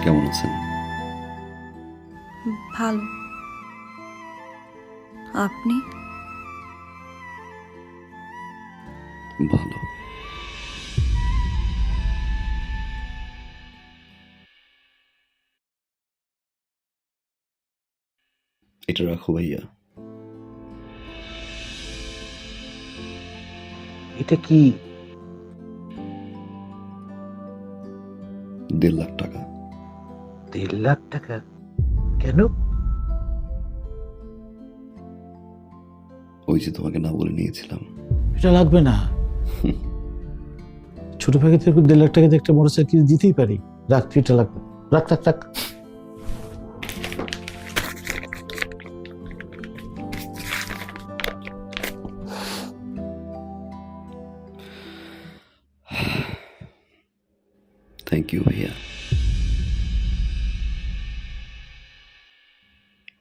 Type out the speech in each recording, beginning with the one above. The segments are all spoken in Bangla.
কেমন আছেন? ভালো। আপনি? ভালো। এটা রাখো ভাইয়া। এটা কি? 1.5 লাখ টাকা। 1.5 লাখ টাকা? কেন? ওই যে তোমাকে না বলে নিয়েছিলাম। এটা লাগবে না। ছোট ভাগে থেকে 1.5 লাখ টাকা দিয়ে একটা মোটরসাইকেল দিতেই পারি। রাখ, তুই, এটা লাগবে। রাখ রাখ রাখ। থ্যাংক ইউ ভাইয়া।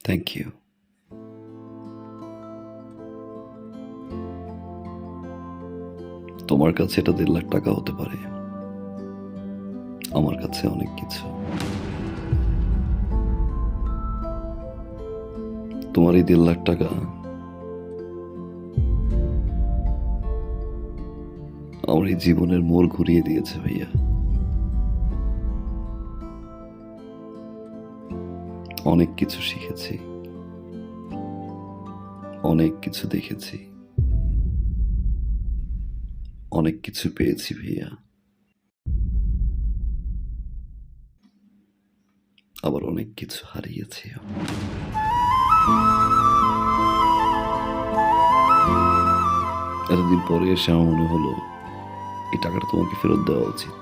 Thank you. তোমার কাছে এটা 1.5 লাখ টাকা হতে পারে, আমার কাছে অনেক কিছু। তোমার এই 1.5 লাখ টাকা আমার এই জীবনের মোড় ঘুরিয়ে দিয়েছে ভাইয়া। অনেক কিছু শিখেছি, অনেক কিছু দেখেছি, অনেক কিছু পেয়েছি ভাইয়া, আবার অনেক কিছু হারিয়েছি। এতদিন পরে এসে আমার মনে হলো এই টাকাটা তোমাকে ফেরত দেওয়া উচিত,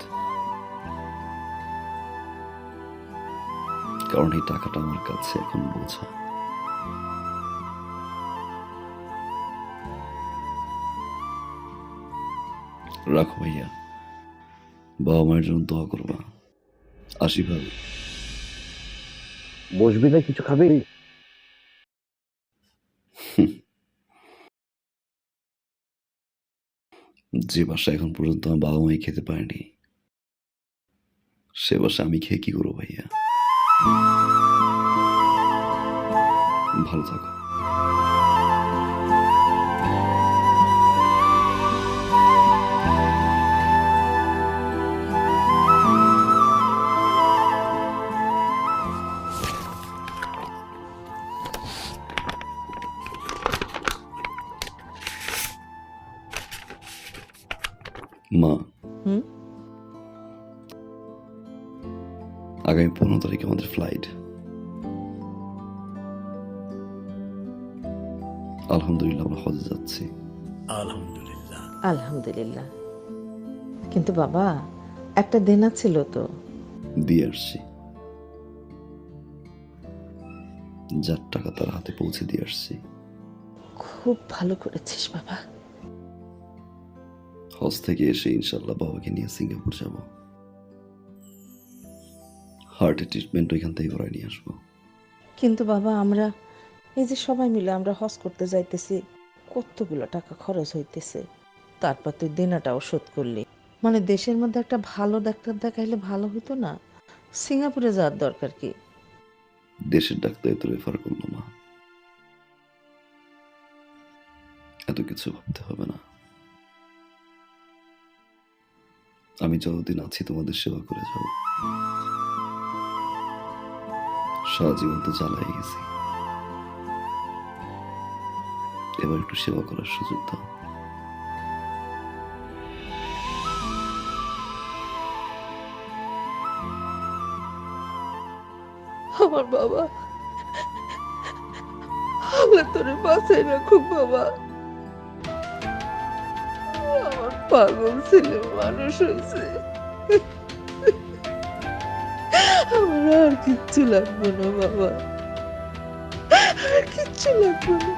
কারণ এই টাকাটা আমার কাছে এখন বোঝা। রাখো ভাইয়া, বাবা মায়ের জন্য দোয়া করবা। আসি ভাবি। বসবি না, কিছু খাবি? যে বাসা এখন পর্যন্ত আমার বাবা মাই খেতে পারেনি, সে বাসা আমি খেয়ে কি করবো ভাইয়া? ভালো থাকো। মা, আগামী 15 তারিখে আমাদের ফ্লাইট। আলহামদুলিল্লাহ আমরা হজে যাচ্ছি। আলহামদুলিল্লাহ। আলহামদুলিল্লাহ। কিন্তু বাবা, একটা দেনা ছিল তো। দিয়ে আসছি, যার টাকা তার হাতে পৌঁছে দিয়ে আসছি। খুব ভালো করেছিস বাবা। হজ থেকে এসে ইনশাল্লাহ বাবাকে নিয়ে সিঙ্গাপুর যাব। হার্টের ট্রিটমেন্ট ওইখান থেকে করাই নিয়ে আসবো। কিন্তু বাবা, আমরা এই যে সবাই মিলে আমরা হজ করতে যাইতেছি, কতগুলো টাকা খরচ হইতেছে। তারপর তুই দেনাটাও শোধ করলি। মানে দেশের মধ্যে একটা ভালো ডাক্তার দেখাইলে ভালো হতো না? সিঙ্গাপুরে যাওয়ার দরকার কি? দেশের ডাক্তার তো রেফার করলো মা, এত কিছু ভাবতে হবে না। আমি যতদিন আছি তোমাদের সেবা করে যাব। সারা জীবন তো জ্বালাই গেছি, এবার একটু সেবা করার সুযোগ দাও। আমার বাবা, আল্লাহ তোরে বাঁচাই রাখুক বাবা। আমার পাগল ছেলে মানুষ হয়েছে। আমার আর কিচ্ছু লাগবে না বাবা, আর কিচ্ছু লাগবে না।